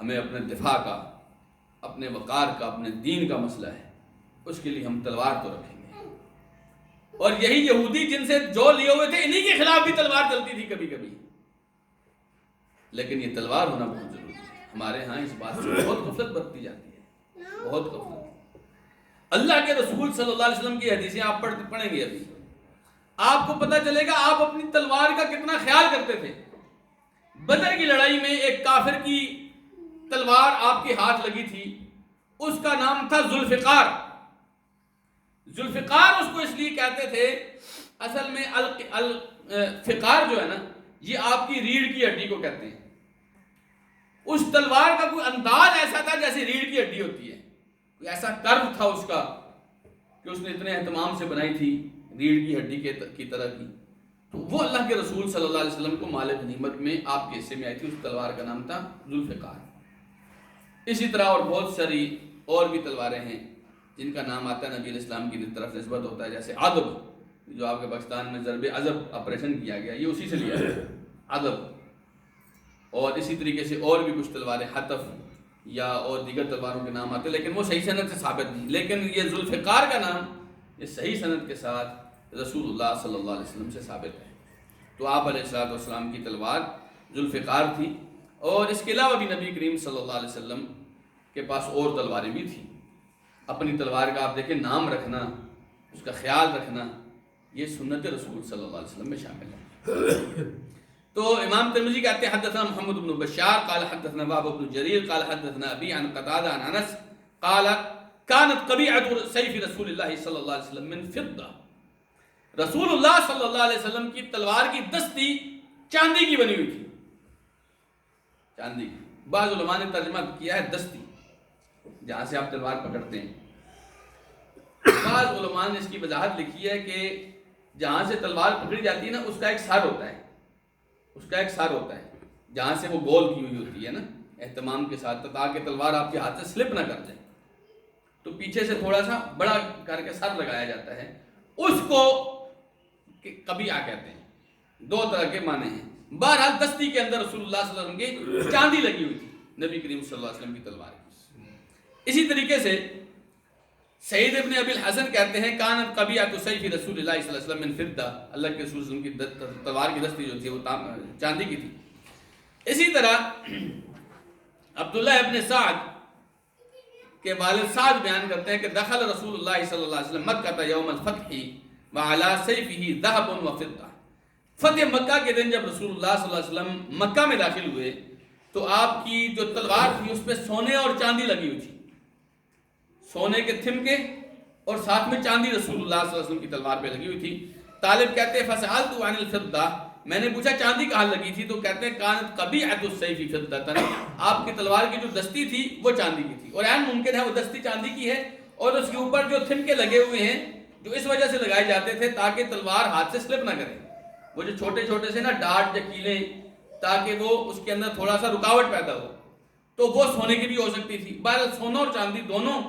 A: ہمیں اپنے دفاع کا، اپنے وقار کا، اپنے دین کا مسئلہ ہے، اس کے لیے ہم تلوار تو رکھیں گے۔ اور یہی یہودی جن سے جو لیے ہوئے تھے، انہی کے خلاف بھی تلوار چلتی تھی کبھی کبھی، لیکن یہ تلوار ہونا بہت ضروری ہے۔ ہمارے ہاں اس بات سے بہت غفلت برتی جاتی ہے، بہت غفلت۔ اللہ کے رسول صلی اللہ علیہ وسلم کی حدیثیں آپ پڑھیں گے ابھی، آپ کو پتہ چلے گا آپ اپنی تلوار کا کتنا خیال کرتے تھے۔ بدر کی لڑائی میں ایک کافر کی تلوار آپ کے ہاتھ لگی تھی، اس کا نام تھا ذوالفقار۔ ذوالفقار اس کو اس لیے کہتے تھے، اصل میں الفقار جو ہے نا، یہ آپ کی ریڑھ کی ہڈی کو کہتے ہیں۔ اس تلوار کا کوئی انداز ایسا تھا جیسے ریڑھ کی ہڈی ہوتی ہے، کوئی ایسا کرو تھا اس کا کہ اس نے اتنے اہتمام سے بنائی تھی، ریڑھ کی ہڈی کی طرح کی۔ تو وہ اللہ کے رسول صلی اللہ علیہ وسلم کو مال غنیمت میں آپ کے حصے میں آئی تھی، اس تلوار کا نام تھا ذوالفقار۔ اسی طرح اور بہت ساری اور بھی تلواریں ہیں جن کا نام آتا ہے، نبی علیہ السلام کی طرف نسبت ہوتا ہے، جیسے عدب، جو آپ کے پاکستان میں ضرب عضب آپریشن کیا گیا، یہ اسی سے لیا ہے، عدب۔ اور اسی طریقے سے اور بھی کچھ تلواریں، حتف یا اور دیگر تلواروں کے نام آتے ہیں، لیکن وہ صحیح سند سے ثابت نہیں۔ لیکن یہ ذوالفقار کا نام یہ صحیح سند کے ساتھ رسول اللہ صلی اللہ علیہ وسلم سے ثابت ہے۔ تو آپ علیہ السلام کی تلوار ذوالفقار تھی، اور اس کے علاوہ بھی نبی کریم صلی اللہ علیہ وسلم کے پاس اور تلواریں بھی تھیں۔ اپنی تلوار کا آپ دیکھیں نام رکھنا، اس کا خیال رکھنا، یہ سنت رسول صلی اللہ علیہ وسلم میں شامل ہے۔ تو امام ترمذی کہتے ہیں حدثنا محمد بن بشار قال حدثنا وهب بن جرير قال حدثنا ابي عن قتادة عن انس قال كانت قبيعة سيف رسول الله صلی اللہ علیہ وسلم من فضة، رسول اللہ صلی اللہ علیہ وسلم کی تلوار کی دستی چاندی کی بنی ہوئی تھی، چاندی کی۔ بعض علماء نے ترجمہ کیا ہے دستی، جہاں سے آپ تلوار پکڑتے ہیں۔ بعض علماء نے اس کی وضاحت لکھی ہے کہ جہاں سے تلوار پکڑی جاتی ہے نا، اس کا ایک سر ہوتا ہے، اس کا ایک سر ہوتا ہے، جہاں سے وہ گول کی ہوئی ہوتی ہے نا، اہتمام کے ساتھ، تاکہ تلوار آپ کے ہاتھ سے سلپ نہ کر جائے، تو پیچھے سے تھوڑا سا بڑا کر کے سر لگایا جاتا ہے، اس کو قبیعہ کہتے ہیں۔ 2 طرح کے معنی ہیں۔ بہرحال دستی کے اندر رسول اللہ صلی اللہ علیہ وسلم کی چاندی لگی ہوئی تھی، نبی کریم صلی اللہ علیہ وسلم کی تلوار کی۔ اسی طریقے سے سعید ابن ابی الحسن کہتے ہیں کانت قبیعۃ سیف رسول اللہ صلی اللہ علیہ وسلم من فضہ، اللہ کے رسول صلی اللہ علیہ وسلم کی تلوار کی دستی جو تھی وہ چاندی کی تھی. اسی طرح عبداللہ ابن سعد کے والد سعد بیان کرتے ہیں کہ دخل رسول اللہ صلی اللہ علیہ وسلم مکہ یوم الفتح وعلی سیفہ ذہب وفضہ. فتح مکہ کے دن جب رسول اللہ صلی اللہ علیہ وسلم مکہ میں داخل ہوئے تو آپ کی جو تلوار تھی اس پہ سونے اور چاندی لگی ہوئی تھی، سونے کے تھمکے اور ساتھ میں چاندی رسول اللہ صلی اللہ علیہ وسلم کی تلوار پہ لگی ہوئی تھی. طالب کہتے ہیں فسألت عن الفضہ، میں نے پوچھا چاندی کہاں لگی تھی، تو کہتے ہیں کانت قبیعۃ السیف فضۃ، آپ کی تلوار کی جو دستی تھی وہ چاندی کی تھی، اور عین ممکن ہے وہ دستی چاندی کی ہے اور اس کے اوپر جو تھمکے لگے ہوئے ہیں جو اس وجہ سے لگائے جاتے تھے تاکہ تلوار ہاتھ سے سلپ نہ کرے، وہ جو چھوٹے چھوٹے سے نا ڈاٹ یا کیلیں، تاکہ وہ اس کے اندر تھوڑا سا رکاوٹ پیدا ہو، تو وہ سونے کی بھی ہو سکتی تھی. بہرحال سونا اور چاندی دونوں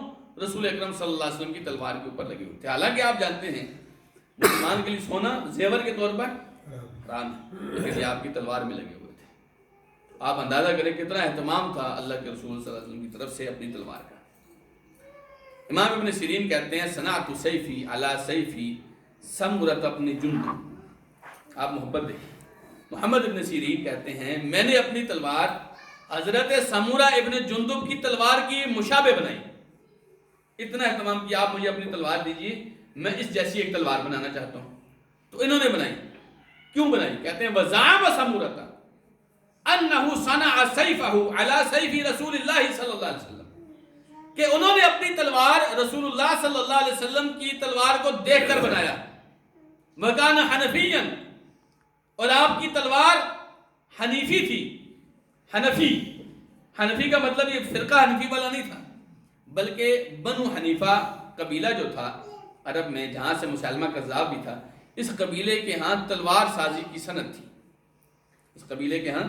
A: رسول اکرم صلی اللہ علیہ وسلم کی تلوار کے اوپر لگے ہوئے تھے. حالانکہ آپ جانتے ہیں مسلمان کے لیے سونا زیور کے طور پر حرام ہے، لیکن یہ آپ کی تلوار میں لگے ہوئے تھے. آپ اندازہ کریں کتنا اہتمام تھا اللہ کے رسول صلی اللہ علیہ وسلم کی طرف سے اپنی تلوار کا. امام ابن سیرین کہتے ہیں صنعت سیفی علی سیفی سمرۃ ابن جندب. آپ محبت دیکھیں، محمد ابن سیرین کہتے ہیں میں نے اپنی تلوار حضرت سمورہ ابن جندب کی تلوار کی مشابہ بنائی. اتنا اہتمام کیا آپ مجھے اپنی تلوار دیجیے، میں اس جیسی ایک تلوار بنانا چاہتا ہوں. تو انہوں نے بنائی. کیوں بنائی؟ کہتے ہیں وَزَعَمَ سَمُورَةَ أَنَّهُ صَنَعَ سَيْفَهُ عَلَى سَيْفِ رَسُولِ اللَّهِ صلی اللہ علیہ وسلم، کہ انہوں نے اپنی تلوار رسول اللہ صلی اللہ علیہ وسلم کی تلوار کو دیکھ کر بنایا. وَكَانَ حَنَفِيًّا، اور آپ کی تلوار حنیفی تھی. حنفی کا مطلب یہ فرقہ حنفی والا نہیں تھا، بلکہ بنو حنیفہ قبیلہ جو تھا عرب میں، جہاں سے مسلمہ کذاب بھی تھا، اس قبیلے کے ہاں تلوار سازی کی صنعت تھی. اس قبیلے کے ہاں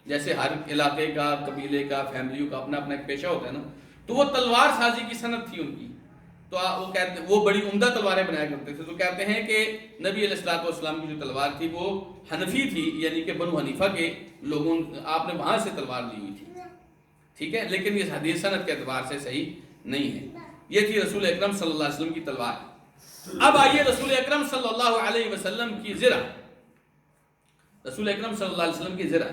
A: جیسے ہر علاقے کا، قبیلے کا، فیملیوں کا اپنا اپنا ایک پیشہ ہوتا ہے نا، تو وہ تلوار سازی کی صنعت تھی ان کی. تو وہ کہتے وہ بڑی عمدہ تلواریں بنایا کرتے تھے. تو کہتے ہیں کہ نبی علیہ السلام کی جو تلوار تھی وہ حنفی تھی، یعنی کہ بنو حنیفہ کے لوگوں، آپ نے وہاں سے تلوار لی ہوئی تھی. ٹھیک ہے، لیکن یہ حدیث سند کے اعتبار سے صحیح نہیں ہے. یہ تھی رسول اکرم صلی اللہ علیہ وسلم کی تلوار. اب آئیے رسول اکرم صلی اللہ علیہ وسلم کی زرہ. رسول اکرم صلی اللہ علیہ وسلم کی زرہ،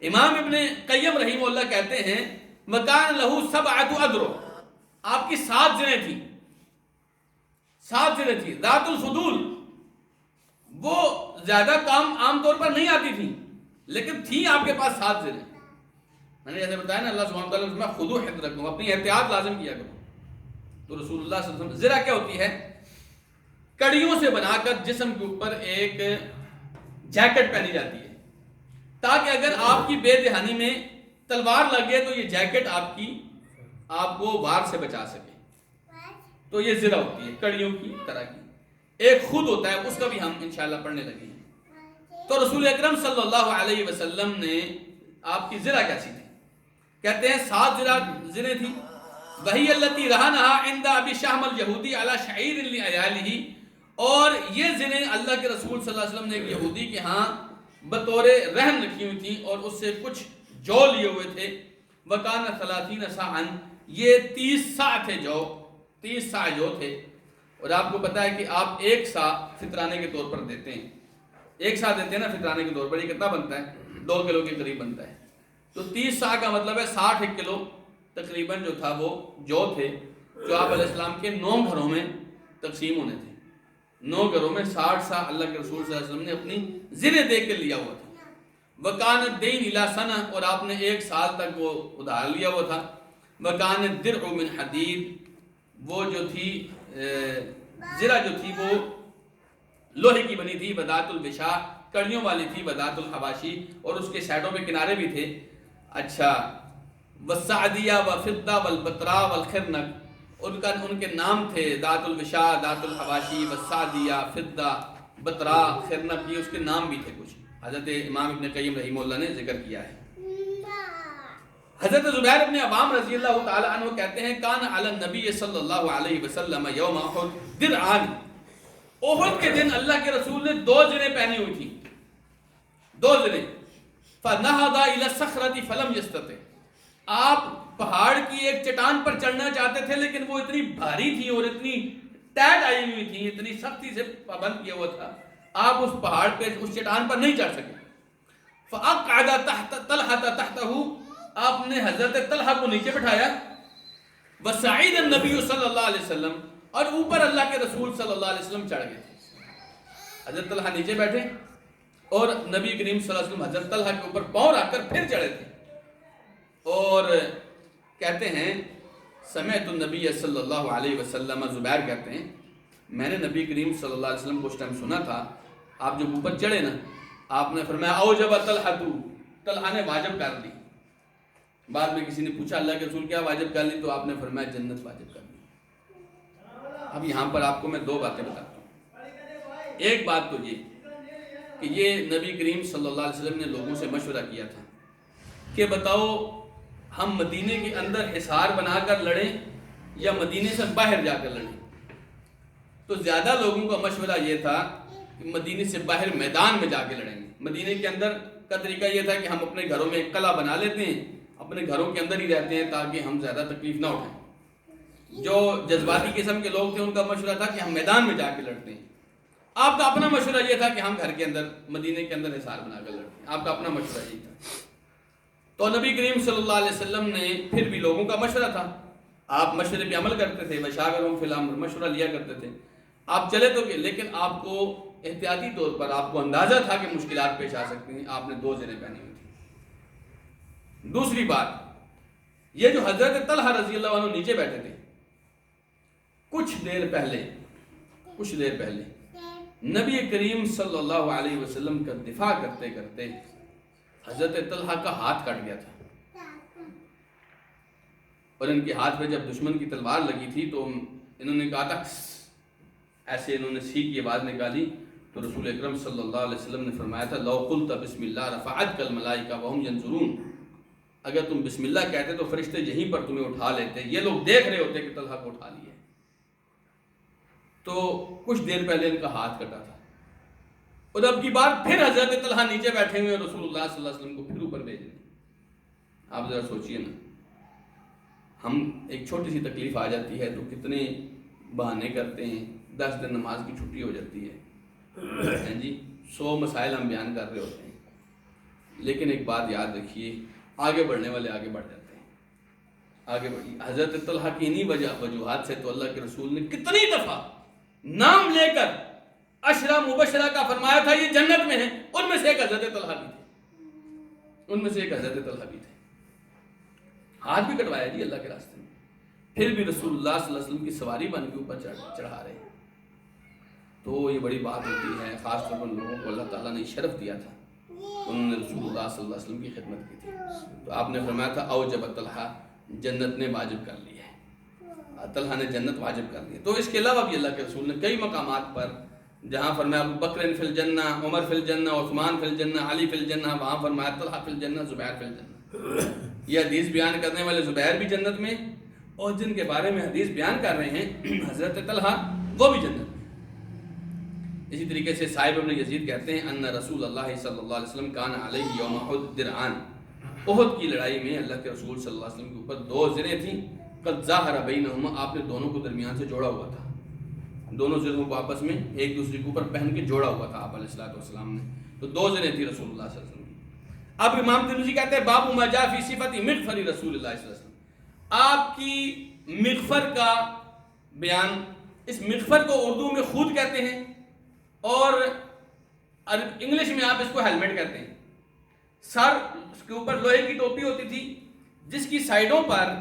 A: امام ابن قیم رحمہ اللہ کہتے ہیں مکان لہو سبعۃ اذرع، آپ کی 7 زرہیں تھیں. 7 زرہیں تھیں. ذات الفضول، وہ زیادہ کام عام طور پر نہیں آتی تھیں، لیکن تھیں آپ کے پاس 7 زرہیں. میں نے جیسے بتایا نا، اللہ سبحانہ وتعالیٰ نے خودو حذرکم، اپنی احتیاط لازم کیا کرو. تو رسول اللہ صلی اللہ علیہ وسلم زرہ کیا ہوتی ہے؟ کڑیوں سے بنا کر جسم کے اوپر ایک جیکٹ پہنی جاتی ہے، تاکہ اگر آپ کی بے دہانی میں تلوار لگے تو یہ جیکٹ آپ کو وار سے بچا سکے. تو یہ زرہ ہوتی ہے کڑیوں کی طرح کی. ایک خود ہوتا ہے، اس کا بھی ہم انشاءاللہ پڑھنے لگے ہیں. تو رسول اکرم صلی اللہ علیہ وسلم نے آپ کی زرہ کیسی تھی؟ کہتے ہیں 7 زرہیں تھیں. وہی التی رہنہا عند ابی شہم الیہودی علی شعیر لعیالہ، اور یہ زرہیں اللہ کے رسول صلی اللہ علیہ وسلم نے ایک یہودی کے ہاں بطور رہن رکھی ہوئی تھیں اور اس سے کچھ جو لیے ہوئے تھے. وکان 30 صاعا، یہ 30 صاع تھے، جو 30 صاع جو تھے. اور آپ کو پتا ہے کہ آپ 1 صاع فطرانے کے طور پر دیتے ہیں. 1 صاع دیتے ہیں نا فطرانے کے طور پر، یہ کتنا بنتا ہے؟ 2 کلو کے قریب بنتا ہے. تو 30 صاع کا مطلب ہے 60 کلو تقریباً جو تھا وہ جو تھے، جو آپ علیہ السلام کے 9 گھروں میں تقسیم ہونے تھے. 9 گھروں میں 60 صاع اللہ کے رسول صلی اللہ علیہ وسلم نے اپنی زرہیں دے کے لیا ہوا تھا. وکان الدین الی سنہ، اور آپ نے 1 سال تک وہ ادھار لیا ہوا تھا. وکان الدرع من حدید، وہ جو تھی زرہ جو تھی وہ لوہے کی بنی تھی. بدات البشا، کڑیوں والی تھی. بدات الحواشی، اور اس کے سائڈوں پہ کنارے بھی تھے. اچھا، والسعدیہ وفضہ والبتراء والخرنق، ان کے نام تھے ذات البشا، ذات الحواشی، والسعدیہ، فضہ، بتراء، خرنق، یہ اس کے نام بھی تھے کچھ. حضرت امام ابن قیم رحمہ اللہ نے ذکر کیا ہے. حضرت زبیر ابن عوام رضی اللہ تعالی عنہ کہتے ہیں کان علی النبی صلی اللہ علیہ وسلم یوم احد درعان، احد کے دن اللہ کے رسول نے 2 زرہیں پہنی ہوئی تھیں. 2 زرہیں. فنہض الی الصخرۃ فلم یستطع، آپ پہاڑ کی ایک چٹان پر چڑھنا چاہتے تھے لیکن وہ اتنی بھاری تھی اور اتنی ٹائٹ آئی ہوئی تھی، اتنی سختی سے پابند کیا ہوا تھا، آپ اس پہاڑ پہ اس چٹان پر نہیں چڑھ سکے۔ فَأَقْعَدَ تَحْتَ طَلْحَةَ تَحْتَهُ، آپ نے حضرت طلحہ کو نیچے بٹھایا، وَسَعِيدَ النَّبِيُّ صلی اللہ علیہ وسلم، اور اوپر اللہ کے رسول صلی اللہ علیہ وسلم چڑھ گئے تھے۔ حضرت طلحہ نیچے بیٹھے اور نبی کریم صلی اللہ علیہ وسلم حضرت طلحہ کے اوپر پاؤں رکھ کر پھر چڑھے تھے، اور کہتے ہیں سمعت النبی صلی اللہ علیہ وسلم، زبیر کہتے ہیں میں نے نبی کریم صلی اللہ علیہ وسلم کو اس ٹائم سنا تھا، آپ جب اوپر چڑھے نا، آپ نے فرمایا اوجب طلحہ، طلحہ نے واجب کر لی۔ بعد میں کسی نے پوچھا اللہ کے رسول کیا واجب کر لی، تو آپ نے فرمایا جنت واجب کر لی۔ اب یہاں پر آپ کو میں دو باتیں بتاتا ہوں۔ ایک بات تو یہ کہ یہ نبی کریم صلی اللہ علیہ وسلم نے لوگوں سے مشورہ کیا تھا کہ بتاؤ ہم مدینے کے اندر حصار بنا کر لڑیں یا مدینے سے باہر جا کر لڑیں؟ تو زیادہ لوگوں کا مشورہ یہ تھا کہ مدینے سے باہر میدان میں جا کے لڑیں گے۔ مدینے کے اندر کا طریقہ یہ تھا کہ ہم اپنے گھروں میں ایک قلعہ بنا لیتے ہیں، اپنے گھروں کے اندر ہی رہتے ہیں تاکہ ہم زیادہ تکلیف نہ اٹھائیں۔ جو جذباتی قسم کے لوگ تھے ان کا مشورہ تھا کہ ہم میدان میں جا کے لڑتے ہیں۔ آپ کا اپنا مشورہ یہ تھا کہ ہم گھر کے اندر مدینے کے اندر حصار بنا کر لڑتے ہیں، آپ کا اپنا مشورہ یہ تھا۔ تو نبی کریم صلی اللہ علیہ وسلم نے پھر بھی لوگوں کا مشورہ تھا، آپ مشورے پہ عمل کرتے تھے، وشاورہم فی الامر، مشورہ لیا کرتے تھے، آپ چلے تو گئے، لیکن آپ کو احتیاطی طور پر آپ کو اندازہ تھا کہ مشکلات پیش آ سکتی ہیں، آپ نے 2 زریں پہنی ہوئی تھی۔ دوسری بات یہ جو حضرت طلحہ رضی اللہ عنہ نیچے بیٹھے تھے، کچھ دیر پہلے نبی کریم صلی اللہ علیہ وسلم کا دفاع کرتے کرتے حضرت طلحہ کا ہاتھ کٹ گیا تھا، اور ان کے ہاتھ پہ جب دشمن کی تلوار لگی تھی تو انہوں نے کہا تھا ایسے، انہوں نے سی کی آواز نکالی تو رسول اکرم صلی اللہ علیہ وسلم نے فرمایا تھا لو قلت بسم اللہ رفعتک الملائکہ وہم ینظرون، اگر تم بسم اللہ کہتے تو فرشتے یہیں پر تمہیں اٹھا لیتے، یہ لوگ دیکھ رہے ہوتے کہ طلحہ کو اٹھا لیا۔ تو کچھ دیر پہلے ان کا ہاتھ کٹا تھا، اور اب کی بار پھر حضرت طلحہ نیچے بیٹھے ہوئے رسول اللہ صلی اللہ علیہ وسلم کو پھر اوپر بھیج دیں۔ آپ ذرا سوچئے نا، ہم ایک چھوٹی سی تکلیف آ جاتی ہے تو کتنے بہانے کرتے ہیں، 10 دن نماز کی چھٹی ہو جاتی ہے جی، 100 مسائل ہم بیان کر رہے ہوتے ہیں، لیکن ایک بات یاد رکھیے، آگے بڑھنے والے آگے بڑھ جاتے ہیں، آگے بڑھیے۔ حضرت طلحہ کی انہی وجوہات سے تو اللہ کے رسول نے کتنی دفعہ نام لے کر عشرہ مبشرہ کا فرمایا تھا یہ جنت میں ہیں، ان میں سے ایک حضرت طلحہ بھی تھے، ہاتھ بھی کٹوایا جی اللہ کے راستے میں، پھر بھی رسول اللہ صلی اللہ علیہ وسلم کی سواری بن کے اوپر چڑھا رہے ہیں۔ تو یہ بڑی بات ہوتی ہے، خاص طور پر لوگوں کو اللہ تعالیٰ نے شرف دیا تھا، انہوں نے رسول اللہ صلی اللہ علیہ وسلم کی خدمت کی تھی، تو آپ نے فرمایا تھا اوجب طلحہ، جنت نے واجب کر لی ہے، طلحہ نے جنت واجب کر لی ہے۔ تو اس کے علاوہ بھی اللہ کے رسول نے کئی مقامات پر جہاں فرمایا ابو بکر فی الجنہ، عمر فی الجنہ، عثمان فی الجنہ، علی فی الجنہ، وہاں فرمایا طلحہ فی الجنہ، زبیر فی الجنہ۔ یہ حدیث بیان کرنے والے زبیر بھی جنت میں، اور جن کے بارے میں حدیث بیان کر رہے ہیں حضرت طلحہ، وہ بھی جنت میں۔ اسی طریقے سے صاحب ابن یزید کہتے ہیں ان رسول اللہ صلی اللہ علیہ وسلم کان علیہ یوم احد درعان، احد کی لڑائی میں اللہ کے رسول صلی اللہ علیہ وسلم کے اوپر 2 زریں تھیں، قد ظاہر بینہما، آپ نے دونوں کو درمیان سے جوڑا ہوا تھا، دونوں زروں کو آپس میں ایک دوسرے کے اوپر پہن کے جوڑا ہوا تھا آپ علیہ السلام نے، تو 2 زریں تھی رسول اللہ صلی اللہ علیہ وسلم کی۔ اب امام ترمذی کہتے ہیں باب ما جاء فی صفت مغفر رسول اللہ صلی اللہ علیہ وسلم، آپ کی مغفر کا بیان، اس مغفر کو اردو میں خود کہتے ہیں اور انگلش میں آپ اس کو ہیلمٹ کہتے ہیں۔ سر اس کے اوپر لوہے کی ٹوپی ہوتی تھی جس کی سائیڈوں پر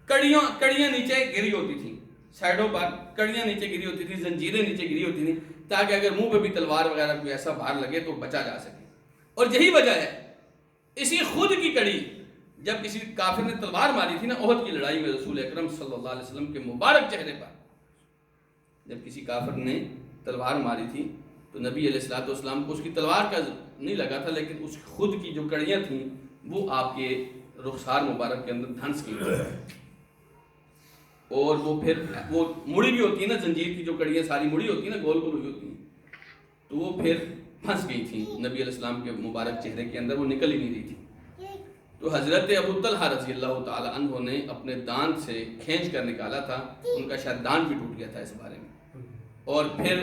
A: کڑیاں نیچے گری ہوتی تھیں، سائیڈوں پر کڑیاں نیچے گری ہوتی تھی، زنجیریں نیچے گری ہوتی تھیں، تاکہ اگر منہ پہ بھی تلوار وغیرہ کوئی ایسا بھار لگے تو بچا جا سکے۔ اور یہی وجہ ہے، اسی خود کی کڑی جب کسی کافر نے تلوار ماری تھی نا احد کی لڑائی میں، رسول اکرم صلی اللہ علیہ وسلم کے مبارک چہرے پر جب کسی کافر نے تلوار ماری تھی تو نبی علیہ الصلوۃ والسلام کو اس کی تلوار کا نہیں لگا تھا، لیکن اس خود کی جو کڑیاں تھیں وہ آپ کے رخسار مبارک کے اندر دھنس کی تھیں، اور وہ پھر وہ مڑی بھی ہوتی ہے نا، زنجیر کی جو کڑیاں ساری مڑی ہوتی ہیں نا، گول گول ہوئی ہوتی ہیں، تو وہ پھر پھنس گئی تھیں نبی علیہ السلام کے مبارک چہرے کے اندر، وہ نکل ہی نہیں رہی تھی۔ تو حضرت ابو طلحہ رضی اللہ تعالی عنہ نے اپنے دانت سے کھینچ کر نکالا تھا، ان کا شاید دانت بھی ٹوٹ گیا تھا اس بارے میں، اور پھر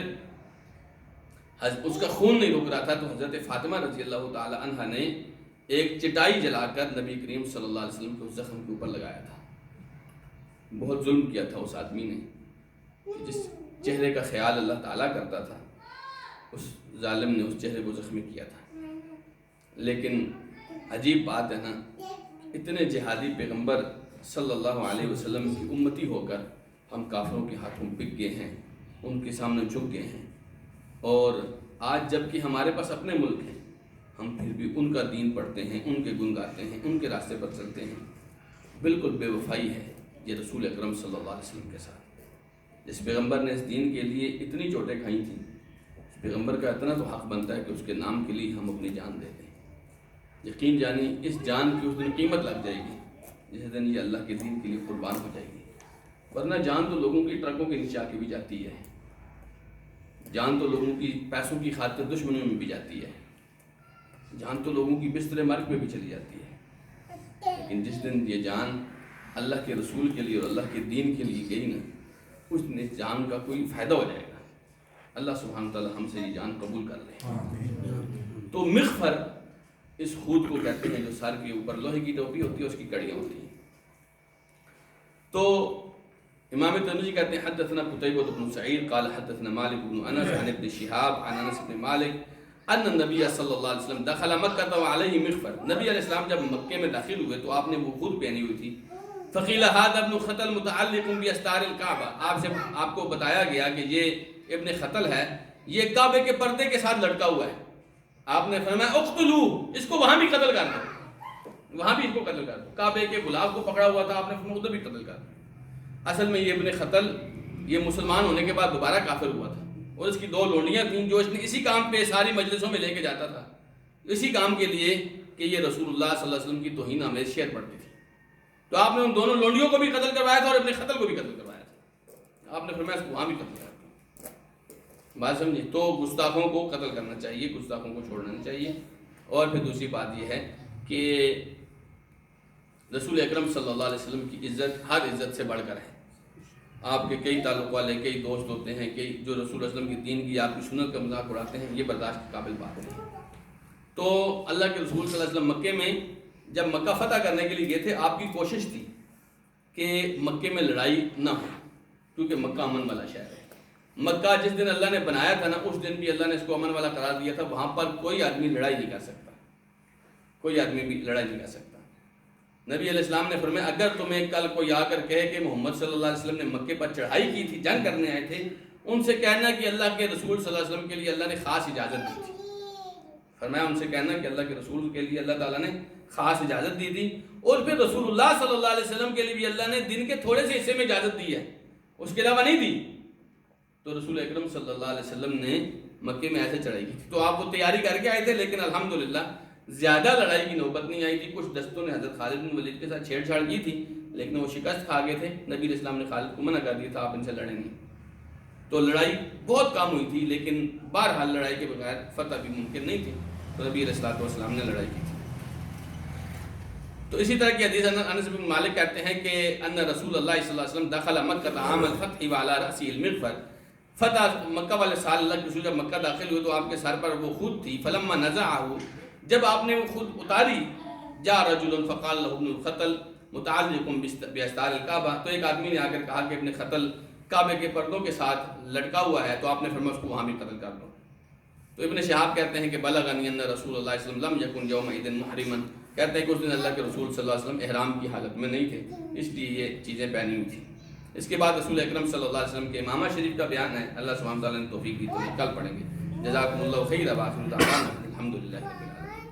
A: اس کا خون نہیں رک رہا تھا، تو حضرت فاطمہ رضی اللہ تعالی عنہ نے ایک چٹائی جلا کر نبی کریم صلی اللہ علیہ وسلم کے اس زخم کے اوپر لگایا تھا۔ بہت ظلم کیا تھا اس آدمی نے، کہ جس چہرے کا خیال اللہ تعالیٰ کرتا تھا اس ظالم نے اس چہرے کو زخمی کیا تھا۔ لیکن عجیب بات ہے نا، اتنے جہادی پیغمبر صلی اللہ علیہ وسلم کی امتی ہو کر ہم کافروں کے ہاتھوں بک گئے ہیں، ان کے سامنے جھک گئے ہیں، اور آج جب کہ ہمارے پاس اپنے ملک ہیں ہم پھر بھی ان کا دین پڑھتے ہیں، ان کے گن گاتے ہیں، ان کے راستے پر چلتے ہیں۔ بالکل بے وفائی ہے یہ رسول اکرم صلی اللہ علیہ وسلم کے ساتھ۔ جس پیغمبر نے اس دین کے لیے اتنی چوٹیں کھائی تھیں، اس پیغمبر کا اتنا تو حق بنتا ہے کہ اس کے نام کے لیے ہم اپنی جان دے دیں۔ یقین جانی اس جان کی اس دن قیمت لگ جائے گی جس دن یہ اللہ کے دین کے لیے قربان ہو جائے گی، ورنہ جان تو لوگوں کی ٹرکوں کے نیچے آ کے بھی جاتی ہے، جان تو لوگوں کی پیسوں کی خاطر دشمنیوں میں بھی جاتی ہے، جان تو لوگوں کی بستر مرگ میں بھی چلی جاتی ہے، لیکن جس دن یہ جان اللہ کے رسول کے لیے اور اللہ کے دین کے لیے گئی نا، اس دن اس جان کا کوئی فائدہ ہو جائے گا۔ اللہ سبحانہ تعالی ہم سے یہ جان قبول کر لے۔ تو مغفر اس خود کو کہتے ہیں جو سر کے اوپر لوہے کی ٹوپی ہوتی ہے، اس کی کڑیاں ہوتی ہیں۔ تو امام ترمذی کہتے ہیں حدثنا قتیبہ بن سعید قال حدثنا مالک بن انس عن ابن شہاب عن انس بن مالک ان النبی صلی اللہ علیہ وسلم دخل مکہ وعلیہ مغفر، نبی علیہ السلام جب مکے میں داخل ہوئے تو آپ نے وہ خود پہنی ہوئی تھی۔ فقیل هذا ابن خطل متعلق باستار الکعبہ، آپ کو بتایا گیا کہ یہ ابن خطل ہے، یہ کعبے کے پردے کے ساتھ لٹکا ہوا ہے۔ آپ نے فرمایا اقتلوہ، اس کو وہاں بھی قتل کر دو، وہاں بھی اس کو قتل کر دو۔ کعبے کے غلاف کو پکڑا ہوا تھا، آپ نے فرمایا ادھر بھی قتل کر دو۔ اصل میں یہ ابن خطل یہ مسلمان ہونے کے بعد دوبارہ کافر ہوا تھا، اور اس کی دو لونڈیاں تھیں جو اس نے اسی کام پہ ساری مجلسوں میں لے کے جاتا تھا، اسی کام کے لیے کہ یہ رسول اللہ صلی اللہ علیہ وسلم کی توہین آمیز شعر پڑھتی تھی۔ تو آپ نے ان دونوں لونڈیوں کو بھی قتل کروایا تھا اور ابن خطل کو بھی قتل کروایا تھا۔ آپ نے فرمایا اس کو وہاں بھی قتل کر دو۔ بات سمجھے؟ تو گستاخوں کو قتل کرنا چاہیے، گستاخوں کو چھوڑنا نہیں چاہیے۔ اور پھر دوسری بات یہ ہے کہ رسول اکرم صلی اللہ علیہ وسلم کی عزت ہر عزت سے بڑھ کر ہے۔ آپ کے کئی تعلق والے، کئی دوست ہوتے ہیں کہ جو رسول اللہ علیہ وسلم کی دین کی، آپ کی سنت کا مذاق اڑاتے ہیں، یہ برداشت کے قابل بات نہیں۔ تو اللہ کے رسول صلی اللہ علیہ وسلم مکے میں جب مکہ فتح کرنے کے لیے گئے تھے، آپ کی کوشش تھی کہ مکے میں لڑائی نہ ہو، کیونکہ مکہ امن والا شہر ہے۔ مکہ جس دن اللہ نے بنایا تھا نا، اس دن بھی اللہ نے اس کو امن والا قرار دیا تھا، وہاں پر کوئی آدمی لڑائی نہیں کر سکتا، کوئی آدمی بھی لڑائی نہیں کر سکتا۔ نبی علیہ السلام نے فرمایا اگر تمہیں کل کوئی آ کر کہے کہ محمد صلی اللہ علیہ وسلم نے مکے پر چڑھائی کی تھی، جنگ کرنے آئے تھے، ان سے کہنا کہ اللہ کے رسول صلی اللہ علیہ وسلم کے لیے اللہ نے خاص اجازت دی تھی۔ فرمایا ان سے کہنا کہ اللہ کے رسول کے لیے اللہ تعالیٰ نے خاص اجازت دی تھی، اور پھر رسول اللہ صلی اللہ علیہ وسلم کے لیے بھی اللہ نے دن کے تھوڑے سے حصے میں اجازت دی ہے، اس کے علاوہ نہیں دی۔ تو رسول اکرم صلی اللہ علیہ وسلم نے مکے میں ایسے چڑھائی کی تھی، تو آپ وہ تیاری کر کے آئے تھے، لیکن الحمدللہ زیادہ لڑائی کی نوبت نہیں آئی تھی۔ کچھ دستوں نے حضرت خالد بن ولید کے ساتھ چھیڑ چھاڑ کی تھی، لیکن وہ شکست کھا گئے تھے۔ نبی علیہ السلام نے خالد کو منع کر دیا تھا، آپ ان سے لڑیں نہیں۔ تو لڑائی بہت کم ہوئی تھی، لیکن بہرحال لڑائی کے بغیر فتح بھی ممکن نہیں تھی، تو نبی علیہ السلام نے لڑائی کی تھی۔ تو اسی طرح کی حدیث انس بن مالک کہتے ہیں کہ ان رسول اللہ صلی اللہ علیہ وسلم دخل مکہ عام الفتح وعلی رأسہ المغفر، فتح مکہ والے سال اللہ کے رسول جب مکہ داخل ہوئے تو آپ کے سر پر وہ خود تھی۔ فلما نزعہ، جب آپ نے وہ خود اتاری، جاء رجل فقال له ابن الخطل متعلق باستار الکعبہ، تو ایک آدمی نے آ کر کہا کہ ابن خطل کعبے کے پردوں کے ساتھ لٹکا ہوا ہے، تو آپ نے فرمایا اس کو وہاں بھی قتل کر دو۔ تو ابن شہاب کہتے ہیں کہ بلغنی ان رسول اللہ صلی اللہ علیہ وسلم لم یکن یومئذ محرما، کہتے ہیں کہ اس دن اللہ کے رسول صلی اللہ علیہ وسلم احرام کی حالت میں نہیں تھے، اس لیے یہ چیزیں پہنی ہوئی تھیں۔ اس کے بعد رسول اکرم صلی اللہ علیہ وسلم کے امامہ شریف کا بیان ہے، اللہ سبحانہ وتعالیٰ نے توفیق دی تو کل پڑھیں گے۔ جزاکم اللہ خیر، وآخر دعوانا الحمدللہ رب العالمین۔